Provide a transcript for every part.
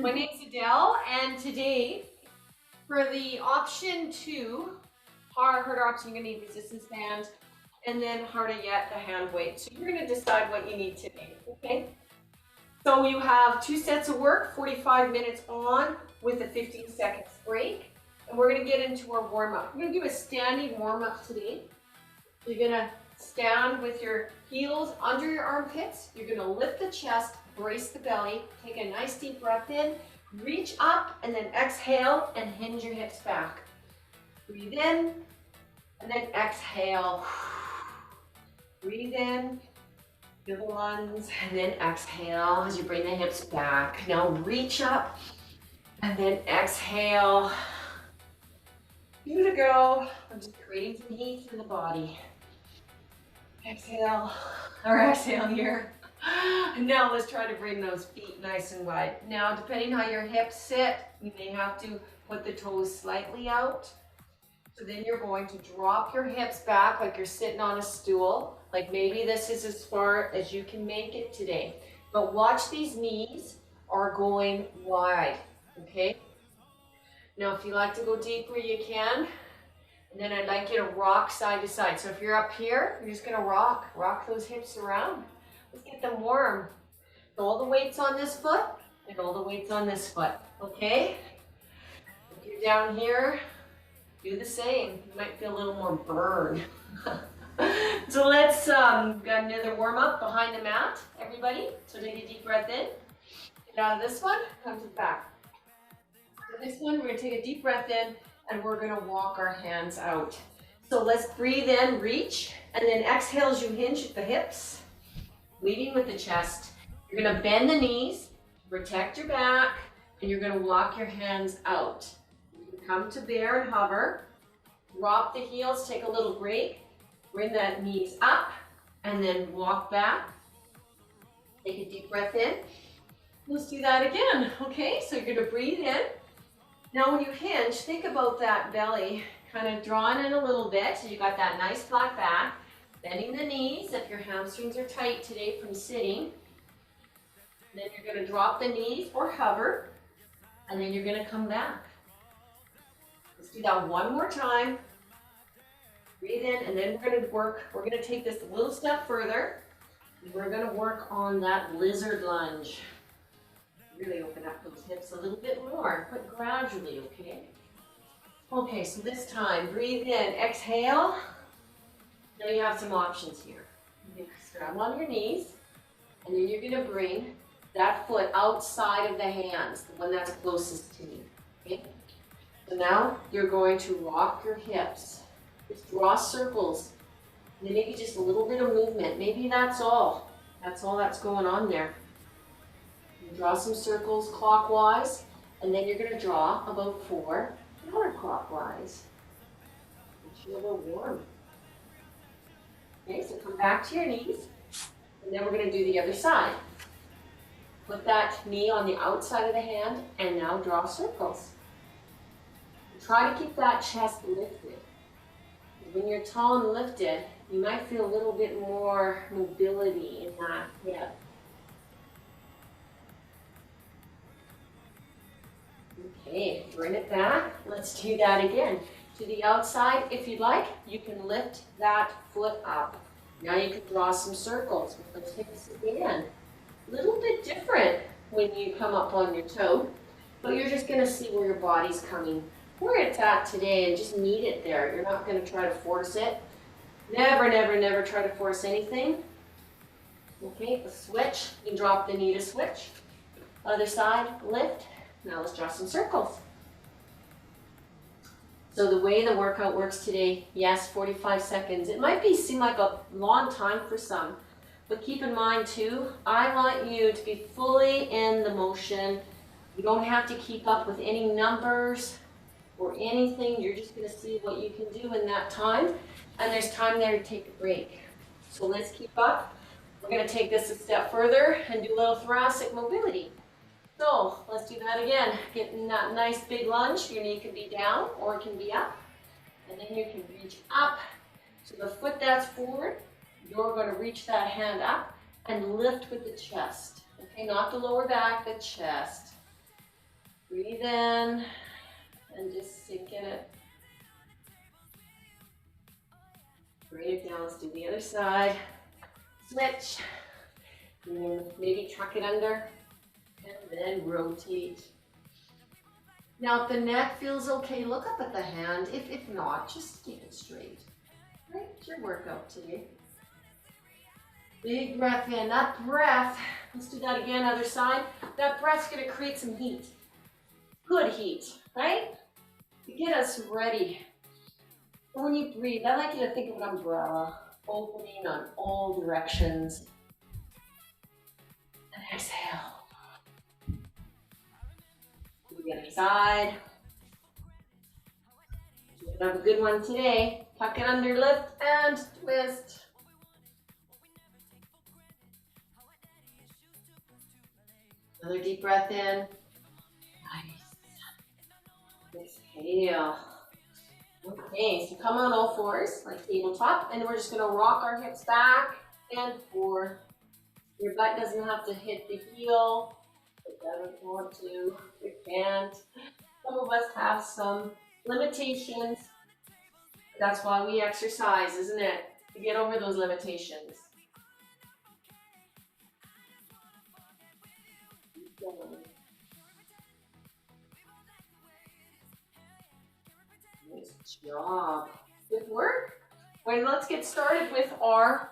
My name's Adele, and today, for the option 2, harder option, you're going to need resistance band, and then harder yet, the hand weight. So you're going to decide what you need today, okay? So you have 2 sets of work, 45 minutes on with a 15 seconds break, and we're going to get into our warm-up. We're going to do a standing warm-up today. You're going to stand with your heels under your armpits. You're going to lift the chest, brace the belly, take a nice deep breath in, reach up, and then exhale and hinge your hips back. Breathe in, and then exhale. Breathe in, feel the lungs, and then exhale as you bring the hips back. Now reach up, and then exhale. Give it a go. I'm just creating some heat in the body. Exhale, or exhale here. Now let's try to bring those feet nice and wide. Now, depending how your hips sit, you may have to put the toes slightly out. So then you're going to drop your hips back like you're sitting on a stool. Like maybe this is as far as you can make it today. But watch these knees are going wide, okay? Now, if you like to go deeper, you can. And then I'd like you to rock side to side. So if you're up here, you're just gonna rock those hips around. Let's get them warm. All the weights on this foot and all the weights on this foot, okay? If you're down here, do the same. You might feel a little more burn. So let's, got another warm up behind the mat, everybody. So take a deep breath in. Get out of this one, come to the back. For this one, we're gonna take a deep breath in and we're gonna walk our hands out. So let's breathe in, reach, and then exhale as you hinge the hips. Leading with the chest. You're gonna bend the knees, protect your back, and you're gonna walk your hands out. You can come to bear and hover. Drop the heels, take a little break. Bring the knees up, and then walk back. Take a deep breath in. Let's do that again, okay? So you're gonna breathe in. Now when you hinge, think about that belly kind of drawn in a little bit, so you got that nice flat back. Bending the knees if your hamstrings are tight today from sitting. Then you're going to drop the knees or hover, and then you're going to come back. Let's do that one more time. Breathe in, and then we're going to take this a little step further. We're going to work on that lizard lunge. Really open up those hips a little bit more, but gradually, okay? Okay, so this time, breathe in, exhale. Now you have some options here. You can scramble on your knees, and then you're going to bring that foot outside of the hands, the one that's closest to you. Okay? So now you're going to rock your hips. Just draw circles, and then maybe just a little bit of movement. Maybe that's all. That's all that's going on there. You draw some circles clockwise, and then you're going to draw about 4 counterclockwise. Get you a little warm. Okay, so come back to your knees, and then we're going to do the other side. Put that knee on the outside of the hand, and now draw circles. Try to keep that chest lifted. When you're tall and lifted, you might feel a little bit more mobility in that hip. Okay, bring it back. Let's do that again. To the outside, if you'd like, you can lift that foot up. Now you can draw some circles with the hips again. A little bit different when you come up on your toe, but you're just gonna see where your body's coming, where it's at today, and just meet it there. You're not gonna try to force it. Never, never, never try to force anything. Okay, a switch. You can drop the knee to switch. Other side, lift. Now let's draw some circles. So the way the workout works today, yes, 45 seconds. It might seem like a long time for some, but keep in mind too, I want you to be fully in the motion. You don't have to keep up with any numbers or anything. You're just going to see what you can do in that time, and there's time there to take a break. So let's keep up. We're going to take this a step further and do a little thoracic mobility. So let's do that again. Getting that nice big lunge. Your knee can be down or it can be up. And then you can reach up. So the foot that's forward, you're going to reach that hand up and lift with the chest. Okay, not the lower back, the chest. Breathe in and just sink in it. Bring it down. Let's do the other side. Switch. And maybe tuck it under and then rotate. Now, if the neck feels okay, look up at the hand. If not, just keep it straight. Right? It's your workout today. Big breath in. That breath, let's do that again, other side. That breath's gonna create some heat. Good heat, right? To get us ready. And when you breathe, I like you to think of an umbrella, opening on all directions. And exhale. Do the other side. You're gonna have a good one today. Tuck it under, lift, and twist. Another deep breath in. Nice. Exhale. Okay, so come on all fours, like tabletop, and we're just gonna rock our hips back and forth. Your butt doesn't have to hit the heel. It doesn't want to. It can't. Some of us have some limitations. That's why we exercise, isn't it? To get over those limitations. Nice job. Good work. Well, let's get started with our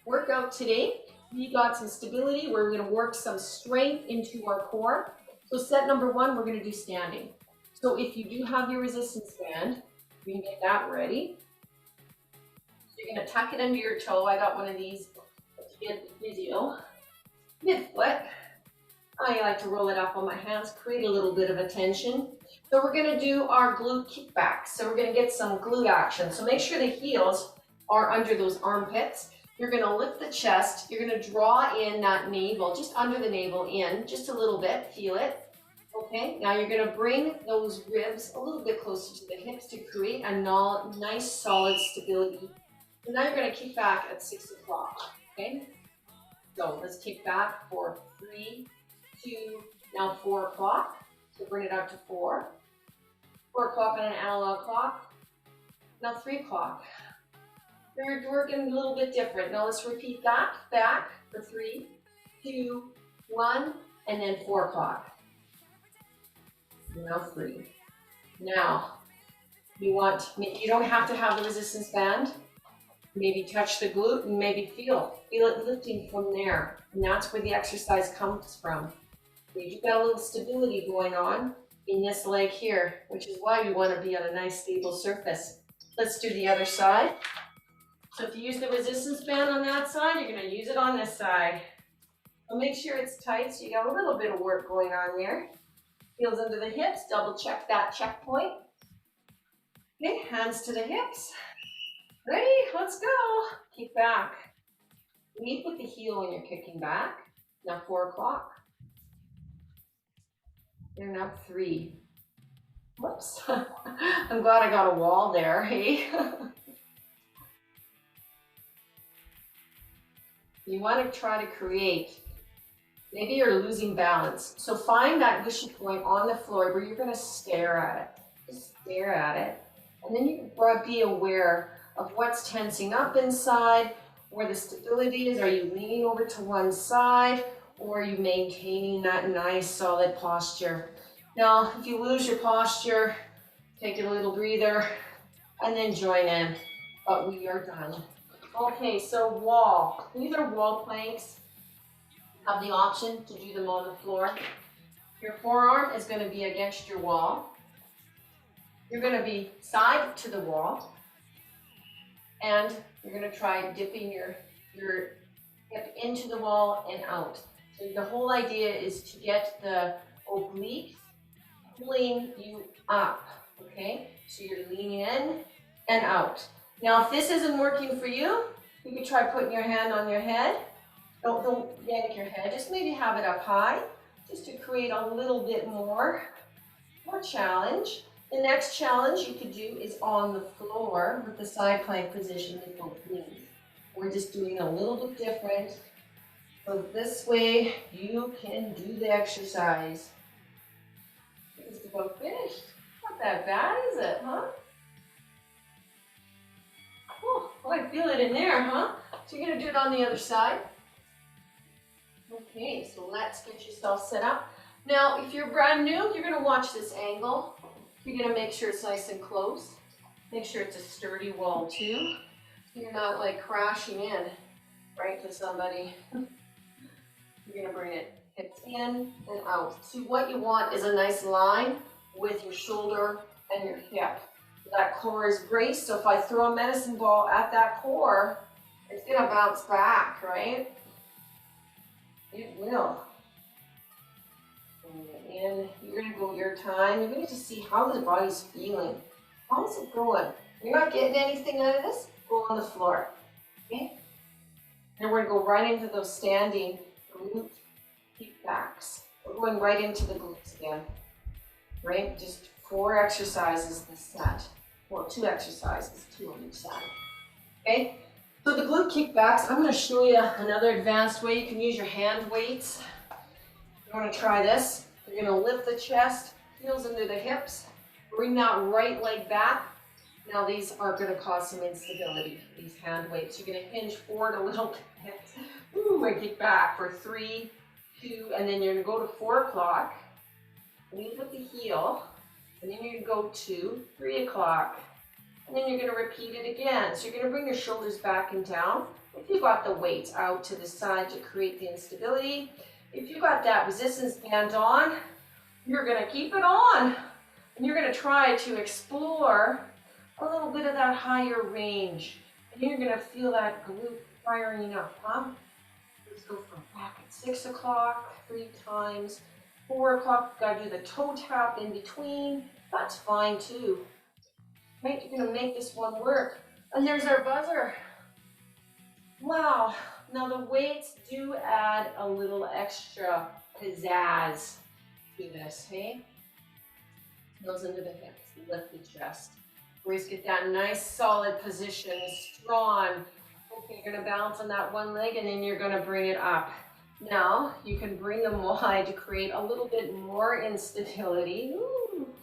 workout today. We got some stability. We're going to work some strength into our core. So set number one, we're going to do standing. So if you do have your resistance band, you can get that ready. So you're going to tuck it under your toe. I got one of these to get the physio. Mid-foot. I like to roll it up on my hands, create a little bit of a tension. So we're going to do our glute kickbacks. So we're going to get some glute action. So make sure the heels are under those armpits. You're going to lift the chest. You're going to draw in that navel, just under the navel in, just a little bit. Feel it. Okay, now you're going to bring those ribs a little bit closer to the hips to create a nice solid stability. And now you're going to kick back at 6 o'clock. Okay, so let's kick back for 3, 2, now 4 o'clock. So bring it out to 4. 4 o'clock on an analog clock. Now 3 o'clock. We're working a little bit different. Now let's repeat that back for 3, 2, 1, and then 4 o'clock. Now 3. Now, you don't have to have the resistance band. Maybe touch the glute and maybe feel it lifting from there. And that's where the exercise comes from. You've got a little stability going on in this leg here, which is why you want to be on a nice stable surface. Let's do the other side. So if you use the resistance band on that side, you're going to use it on this side. So make sure it's tight so you got a little bit of work going on there. Heels under the hips, double check that checkpoint. Okay, hands to the hips. Ready? Let's go. Kick back. Lead with the heel when you're kicking back. Now 4 o'clock. You're now 3. Whoops. I'm glad I got a wall there, hey? You want to try to create, maybe you're losing balance. So find that gushy point on the floor where you're going to stare at it. Just stare at it. And then you can be aware of what's tensing up inside, where the stability is. Are you leaning over to one side, or are you maintaining that nice solid posture? Now, if you lose your posture, take a little breather and then join in. But we are done. Okay, so wall. These are wall planks. You have the option to do them on the floor. Your forearm is going to be against your wall. You're going to be side to the wall. And you're going to try dipping your hip into the wall and out. So the whole idea is to get the obliques pulling you up, okay? So you're leaning in and out. Now, if this isn't working for you, you could try putting your hand on your head. Don't yank your head, just maybe have it up high, just to create a little bit more challenge. The next challenge you could do is on the floor with the side plank position with both knees. We're just doing a little bit different. So this way you can do the exercise. Just about finished. Not that bad, is it, huh? Oh, I feel it in there, huh? So you're gonna do it on the other side. Okay, so let's get yourself set up. Now, if you're brand new, you're gonna watch this angle. You're gonna make sure it's nice and close. Make sure it's a sturdy wall too. So you're not like crashing in right to somebody. You're gonna bring it hips in and out. See, what you want is a nice line with your shoulder and your hip. That core is braced, so if I throw a medicine ball at that core, it's gonna bounce back, right? It will. And you're gonna go your time. You're gonna just see how the body's feeling. How's it going? You're not getting anything out of this? Go on the floor, okay? And we're gonna go right into those standing glute kickbacks. We're going right into the glutes again, right? Just 4 exercises this set. Well, 2 exercises, 2 on each side, okay? So the glute kickbacks, I'm gonna show you another advanced way. You can use your hand weights. You wanna try this? You're gonna lift the chest, heels into the hips, bring that right leg back. Now these are gonna cause some instability, these hand weights. You're gonna hinge forward a little bit. Ooh, and kick back for 3, 2, and then you're gonna go to 4 o'clock. Lead with the heel, and then you're gonna go to 3 o'clock. And then you're gonna repeat it again. So you're gonna bring your shoulders back and down. If you got the weights out to the side to create the instability, if you got that resistance band on, you're gonna keep it on. And you're gonna try to explore a little bit of that higher range. And you're gonna feel that glute firing up, huh? Let's go from back at 6 o'clock, 3 times. 4 o'clock, gotta do the toe tap in between. That's fine too. Right, you're gonna make this one work. And there's our buzzer. Wow, now the weights do add a little extra pizzazz to this, hey? Nose into the hips, lift the chest. Always get that nice solid position, strong. Okay, you're gonna balance on that one leg and then you're gonna bring it up. Now, you can bring them wide to create a little bit more instability. Ooh.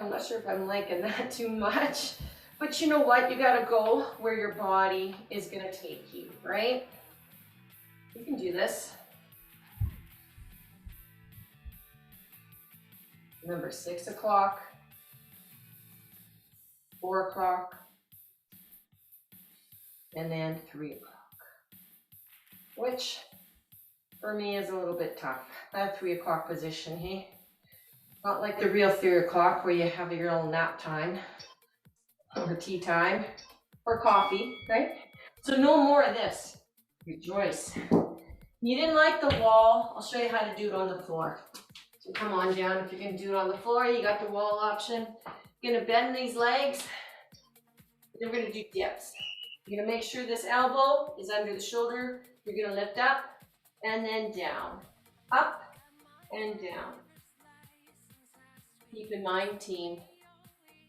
I'm not sure if I'm liking that too much, but you know what? You gotta go where your body is gonna take you, right? You can do this. Remember, 6 o'clock, 4 o'clock, and then 3 o'clock, which for me is a little bit tough. That 3 o'clock position, hey? Not like the real 3 o'clock where you have your little nap time or tea time or coffee, right? So no more of this. Rejoice. You didn't like the wall, I'll show you how to do it on the floor. So come on down, if you're gonna do it on the floor, you got the wall option. You're gonna bend these legs, then we're gonna do dips. You're gonna make sure this elbow is under the shoulder. You're gonna lift up and then down, up and down. Keep in mind, team,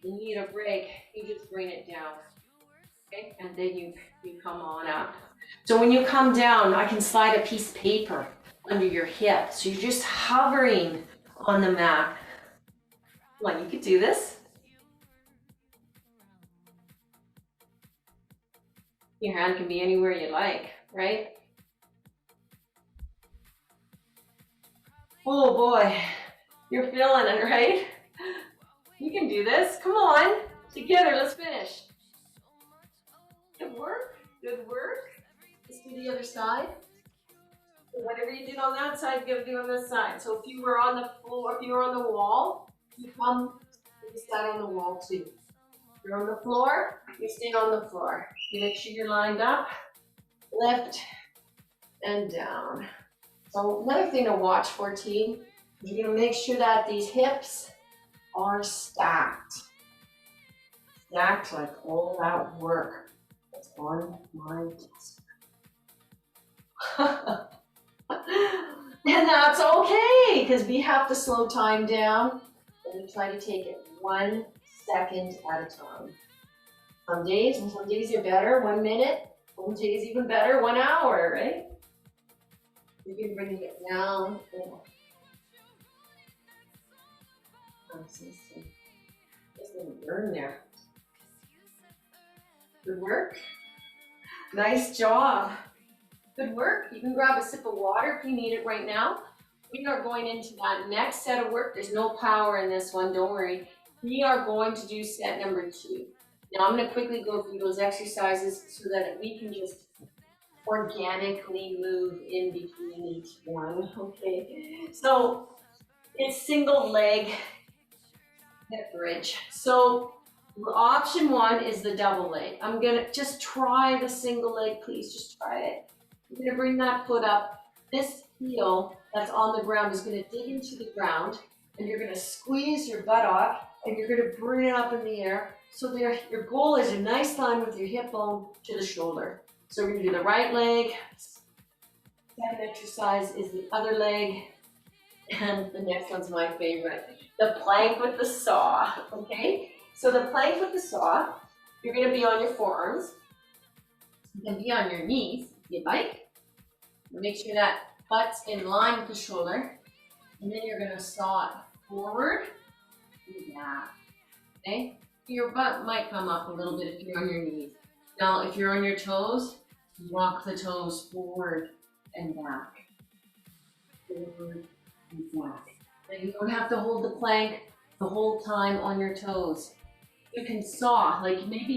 you need a break, you just bring it down, okay? And then you come on up. So when you come down, I can slide a piece of paper under your hip. So you're just hovering on the mat. Come on, you could do this. Your hand can be anywhere you like, right? Oh boy, you're feeling it, right? You can do this. Come on, together, let's finish. Good work, good work. Let's do the other side. Whatever you did on that side, you gotta do on this side. So if you were on the floor, if you were on the wall, you come and you stand on the wall too. If you're on the floor, you stay on the floor. You make sure you're lined up, lift, and down. So another thing to watch for, team, is you're gonna make sure that these hips are stacked. Stacked like all that work that's on my desk. And that's okay, because we have to slow time down and we try to take it 1 second at a time. Some days you're better, 1 minute. Some days even better, 1 hour, right? You can bring it down. Just gonna burn there. Good work. Nice job. Good work. You can grab a sip of water if you need it right now. We are going into that next set of work. There's no power in this one, don't worry. We are going to do set number 2. Now I'm going to quickly go through those exercises so that we can just organically move in between each one. Okay, so it's single leg hip bridge. So option 1 is the double leg. I'm going to just try the single leg, please. Just try it. You're going to bring that foot up. This heel that's on the ground is going to dig into the ground, and you're going to squeeze your buttock, and you're going to bring it up in the air. So there, your goal is a nice line with your hip bone to the shoulder. So we're going to do the right leg. Second exercise is the other leg. And the next one's my favorite, the plank with the saw, okay? So the plank with the saw, you're going to be on your forearms. You can be on your knees if you like. Make sure that butt's in line with the shoulder. And then you're going to saw it forward and back, okay? Your butt might come up a little bit if you're on your knees. Now, if you're on your toes, walk the toes forward and back. Forward and back. Now, you don't have to hold the plank the whole time on your toes. You can saw, like maybe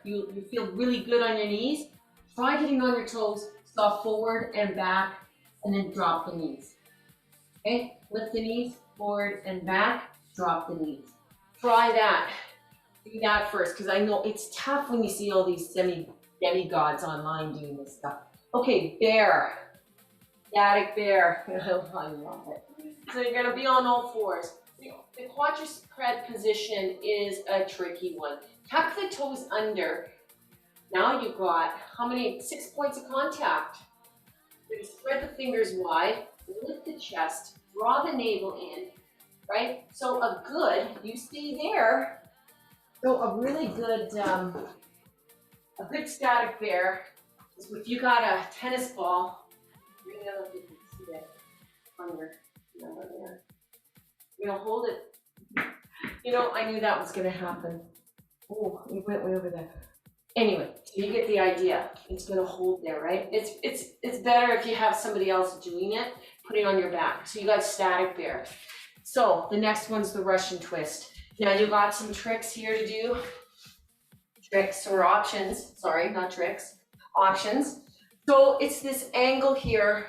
you feel really good on your knees. Try getting on your toes, saw forward and back, and then drop the knees. Okay, lift the knees, forward and back, drop the knees. Try that. Do that first, because I know it's tough when you see all these demigods online doing this stuff. Okay, bear. Static bear. I love it. So you're gonna be on all fours. The quadruped position is a tricky one. Tuck the toes under. Now you've got, how many? 6 points of contact. You're gonna spread the fingers wide, lift the chest, draw the navel in, right? So a good, you stay there. So a really good, a good static bear is if you got a tennis ball, you're gonna look, you can see it under there. You're gonna hold it. You know, I knew that was gonna happen. Oh, we went way over there. Anyway, so you get the idea. It's gonna hold there, right? It's better if you have somebody else doing it, put it on your back. So you got static bear. So the next one's the Russian twist. Now you got some tricks here to do. Tricks or options, sorry, not tricks, options. So it's this angle here,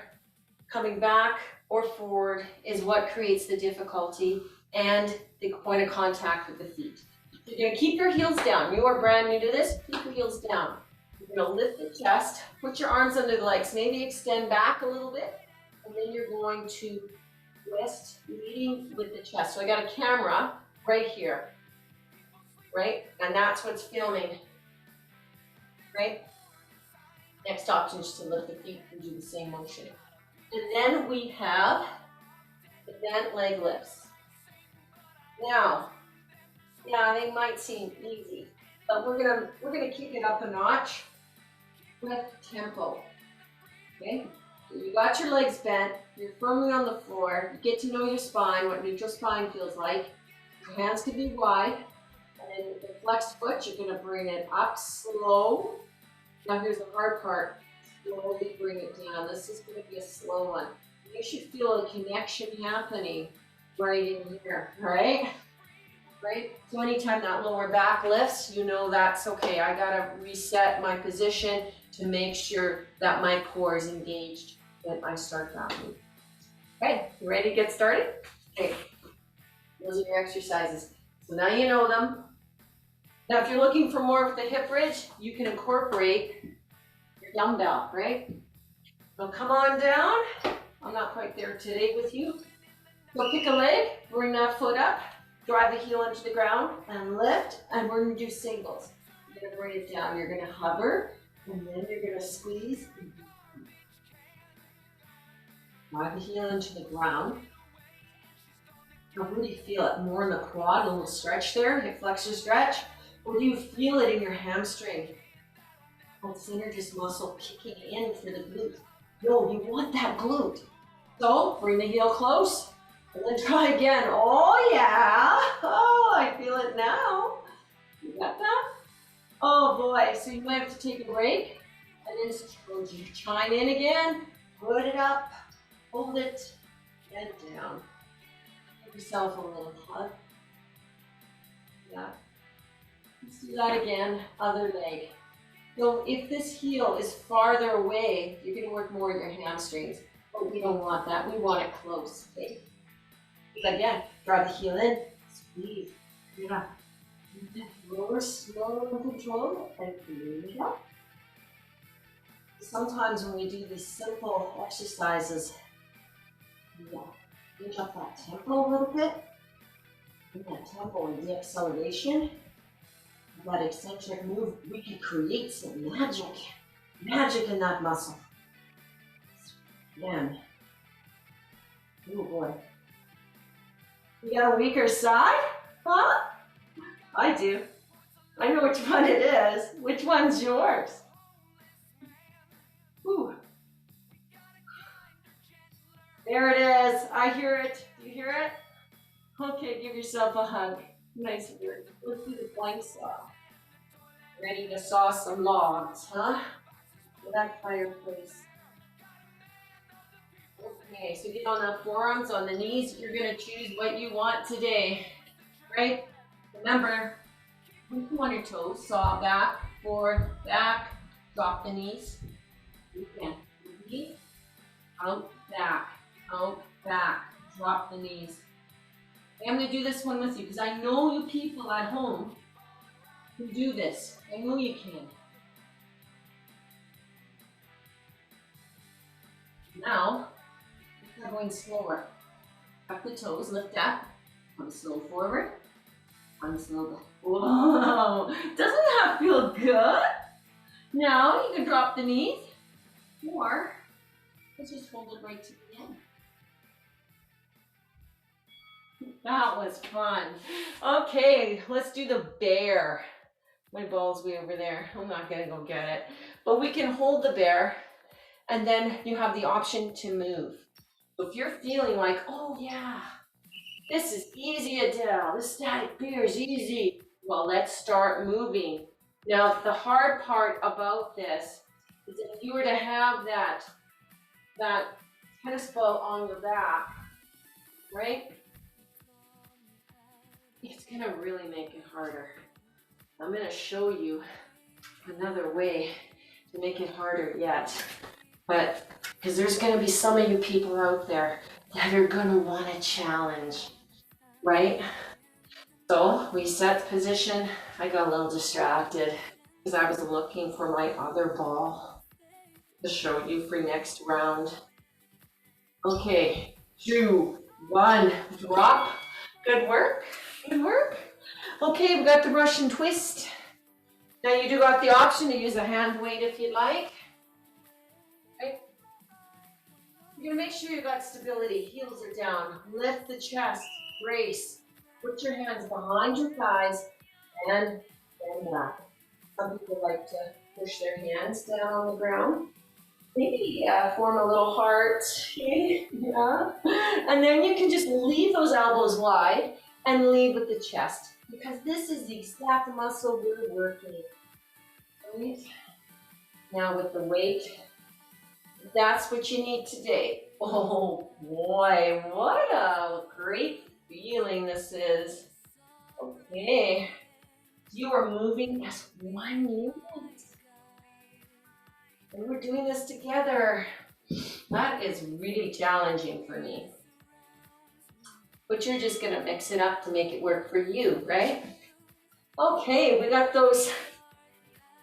coming back or forward is what creates the difficulty and the point of contact with the feet. You're gonna keep your heels down. You are brand new to this, keep your heels down. You're gonna lift the chest, put your arms under the legs, maybe extend back a little bit, and then you're going to twist, leading with the chest. So I got a camera right here, right? And that's what's filming, right? Next option is to lift the feet and do the same motion. And then we have the bent leg lifts. Now, yeah, they might seem easy, but we're gonna kick it up a notch with tempo. Okay? So you got your legs bent, you're firmly on the floor, you get to know your spine, what neutral spine feels like. Your hands can be wide, and then with the flexed foot, you're gonna bring it up slow. Now here's the hard part. Slowly bring it down. This is gonna be a slow one. You should feel a connection happening right in here, right? Right? So anytime that lower back lifts, you know that's okay. I gotta reset my position to make sure that my core is engaged when I start that move. Okay, you ready to get started? Okay, those are your exercises. So now you know them. Now if you're looking for more of the hip bridge, you can incorporate your dumbbell, right? So come on down. I'm not quite there today with you. So pick a leg, bring that foot up. Drive the heel into the ground and lift, and we're gonna do singles. You're gonna bring it down, you're gonna hover, and then you're gonna squeeze. Drive the heel into the ground. Now, where do you feel it? More in the quad, a little stretch there, hip flexor stretch, or do you feel it in your hamstring? That synergist muscle kicking in for the glute. No, you want that glute. So, bring the heel close. And then try again. Oh yeah! Got that? Oh boy, so you might have to take a break and then chime in again. Put it up, hold it, and down. Give yourself a little hug. Yeah. Let's do that again, other leg. So if this heel is farther away, you're going to work more in your hamstrings. But we don't want that. We want it close. Okay? Again, draw the heel in, squeeze. Yeah. Lower, slow and control, and bring it up. Sometimes when we do these simple exercises, change up that tempo a little bit. In that tempo and the acceleration, that eccentric move, we can create some magic in that muscle. Man, oh boy. You got a weaker side? Huh? I do. I know which one it is. Which one's yours? Whew. There it is. I hear it. Do you hear it? Okay, give yourself a hug. Nice work. Let's do the plank saw. Ready to saw some logs, huh? For that fireplace. Okay, so get on the forearms, on the knees. You're going to choose what you want today, right? Remember, put on your toes, saw back, forward, back, drop the knees. You can. Knees, out, back, drop the knees. Okay, I'm going to do this one with you because I know you people at home can do this. I know you can. Now, we're going slower. Up the toes, lift up, come slow forward, come slow back. Whoa, doesn't that feel good? Now you can drop the knees, or let's just hold it right to the end. That was fun. Okay, let's do the bear. My ball's way over there. I'm not gonna go get it. But we can hold the bear, and then you have the option to move. So if you're feeling like, oh yeah, this is easy, Adele, this static bear is easy. Well, let's start moving. Now, the hard part about this is if you were to have that tennis ball on your back, right? It's gonna really make it harder. I'm gonna show you another way to make it harder yet. But, because there's gonna be some of you people out there that are gonna want a challenge, right? So we set the position. I got a little distracted because I was looking for my other ball to show you for next round. Okay, 2, 1, drop. Good work, good work. Okay, we got the Russian twist. Now you do got the option to use a hand weight if you'd like. Okay. You're gonna make sure you got stability. Heels are down. Lift the chest. Brace. Put your hands behind your thighs and bend back. Some people like to push their hands down on the ground. Maybe form a little heart. Okay. Yeah. And then you can just leave those elbows wide and lead with the chest, because this is the exact muscle we're working. Right? Now with the weight, that's what you need today. Oh boy, what a great feeling this is. Okay, you are moving as one unit. And we're doing this together. That is really challenging for me. But you're just gonna mix it up to make it work for you, right? Okay, we got those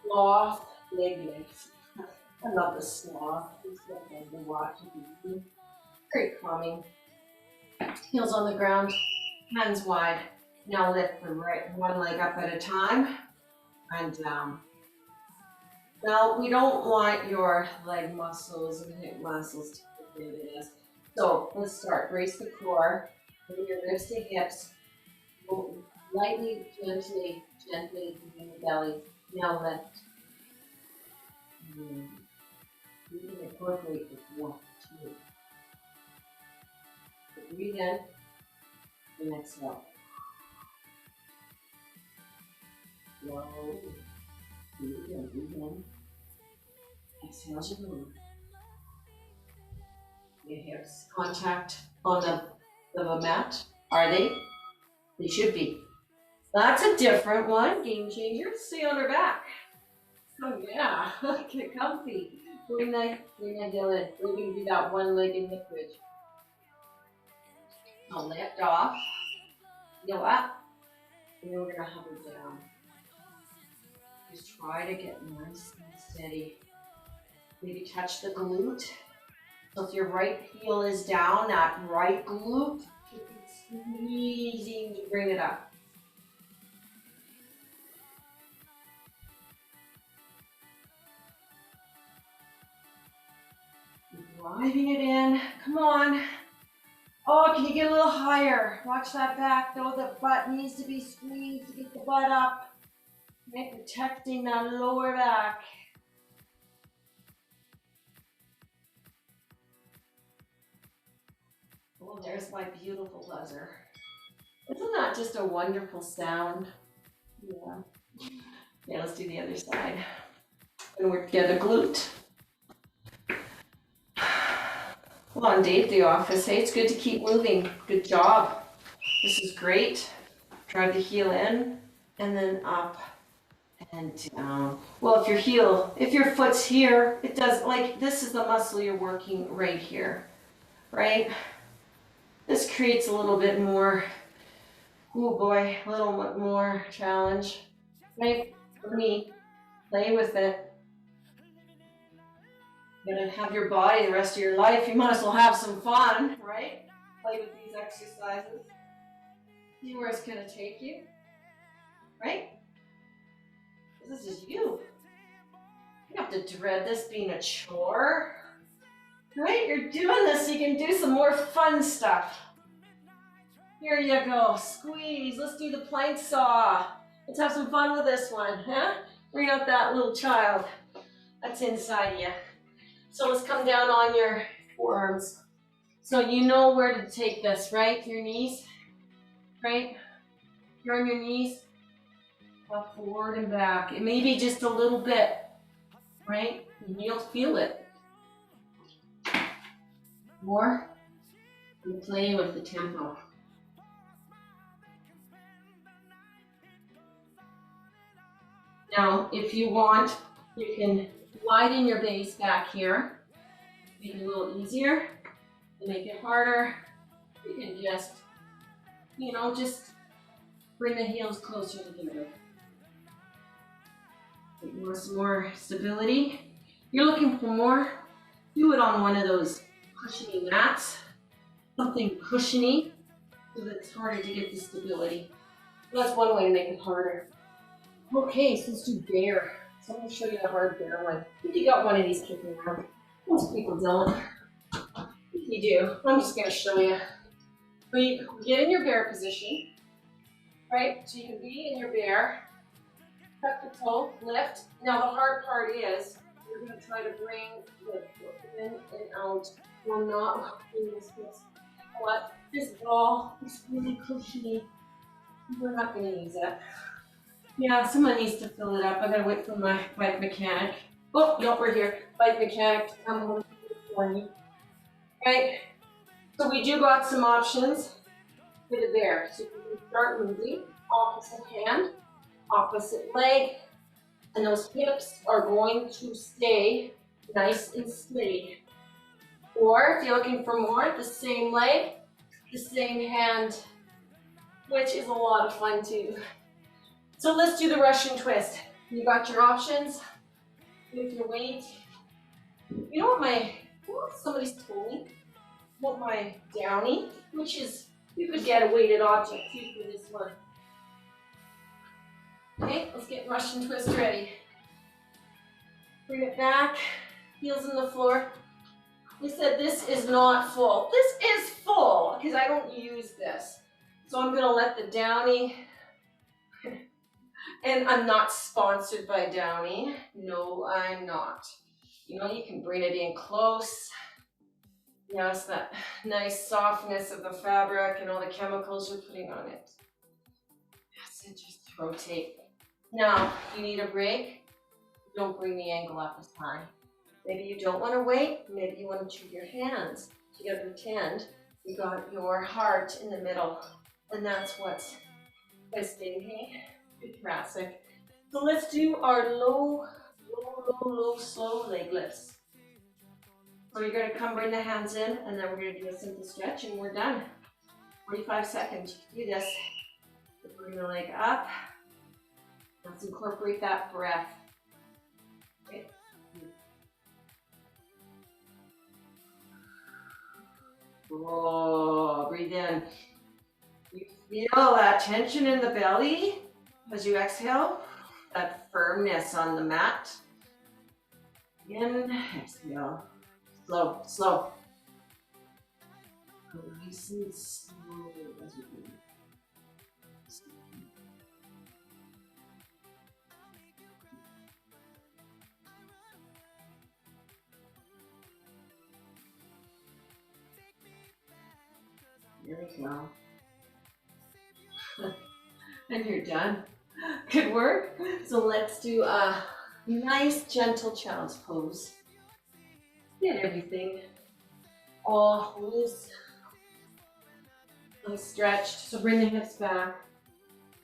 sloth leg lifts. I love the sloth. It's like the watch. Very calming. Heels on the ground, hands wide. Now lift the right one leg up at a time and down. Now we don't want your leg muscles and hip muscles to get into this. So let's start. Brace the core. Bring your ribs to hips. Go lightly, gently in the belly. Now lift. You can incorporate with 1, 2. Breathe in and exhale. Slow. Breathe in. Exhale as you move. Your hips contact on the mat. Are they? They should be. That's a different one. Game changer. Stay on her back. Oh yeah. Get comfy. Bring that heel in. We're going to do that one-legged hip bridge. I'll lift off. Heel up. And then we're going to hover down. Just try to get nice and steady. Maybe touch the glute. So if your right heel is down, that right glute, keep squeezing to bring it up. Driving it in. Come on. Oh, can you get a little higher? Watch that back though. The butt needs to be squeezed to get the butt up. Okay, protecting that lower back. Oh, there's my beautiful buzzer. Isn't that just a wonderful sound? Yeah. Yeah, let's do the other side. And work the other glute. Come on, Dave, the office. Hey, it's good to keep moving. Good job. This is great. Drive the heel in and then up and down. Well, if your foot's here, it does, like, this is the muscle you're working right here, right? This creates a little bit more, oh boy, a little bit more challenge, right? For me, play with it. You're gonna have your body the rest of your life. You might as well have some fun, right? Play with these exercises. See where it's gonna take you, right? This is you. You don't have to dread this being a chore, right? You're doing this so you can do some more fun stuff. Here you go, squeeze. Let's do the plank saw. Let's have some fun with this one, huh? Bring out that little child that's inside you. So let's come down on your forearms. So you know where to take this, right? Your knees, right? You're on your knees, up forward and back. It may be just a little bit, right? And you'll feel it. More, and play with the tempo. Now, if you want, you can widen your base back here. Make it a little easier. To make it harder, you can just, just bring the heels closer together. Get some more stability. You're looking for more, do it on one of those cushiony mats. Something cushiony, so that it's harder to get the stability. That's one way to make it harder. Okay, so let's do bear. So I'm going to show you the hard bear one. If you got one of these kicking around, most people don't. If you do, I'm just going to show you. So you get in your bear position, right? So you can be in your bear, tuck the toe, lift. Now the hard part is, you're going to try to bring the foot in and out. We're not doing this. But this ball is really cushiony. We're not going to use it. Yeah, someone needs to fill it up. I gotta wait for my bike mechanic. Oh, no, we're here. Bike mechanic to come home for me. Right? So we do got some options for the bear. So you can start moving, opposite hand, opposite leg, and those hips are going to stay nice and steady. Or if you're looking for more, the same leg, the same hand, which is a lot of fun too. So let's do the Russian twist. You got your options with your weight. You know what somebody's told me about my downy, which is, you could get a weighted object too for this one. Okay, let's get Russian twist ready. Bring it back, heels in the floor. We said this is not full. This is full because I don't use this. So I'm gonna let the downy, and I'm not sponsored by Downy. No, I'm not. You can bring it in close. Yes, that nice softness of the fabric and all the chemicals you're putting on it. That's it, just rotate. Now, if you need a break, don't bring the ankle up as high. Maybe you don't want to wait. Maybe you want to choose your hands. You got to pretend you got your heart in the middle. And that's what's twisting, hey? Good thoracic. So let's do our low, slow leg lifts. So you're going to come bring the hands in, and then we're going to do a simple stretch, and we're done. 45 seconds. You can do this. Bring the leg up. Let's incorporate that breath. Okay. Oh, breathe in. You feel that tension in the belly as you exhale, that firmness on the mat. In, exhale. Slow, slow. Nice and slow as we breathe. There we go. And you're done. Good work. So let's do a nice gentle child's pose. Get everything all loose and stretched. So bring the hips back.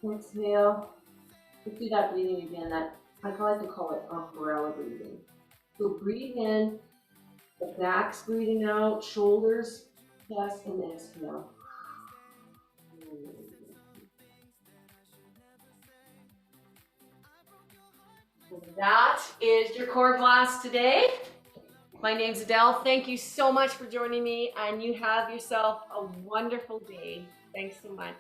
Exhale. Let's do that breathing again. That I like to call it umbrella breathing. So breathe in, the back's breathing out, shoulders, chest, and exhale. That is your core blast today. My name's Adele. Thank you so much for joining me, and you have yourself a wonderful day. Thanks so much.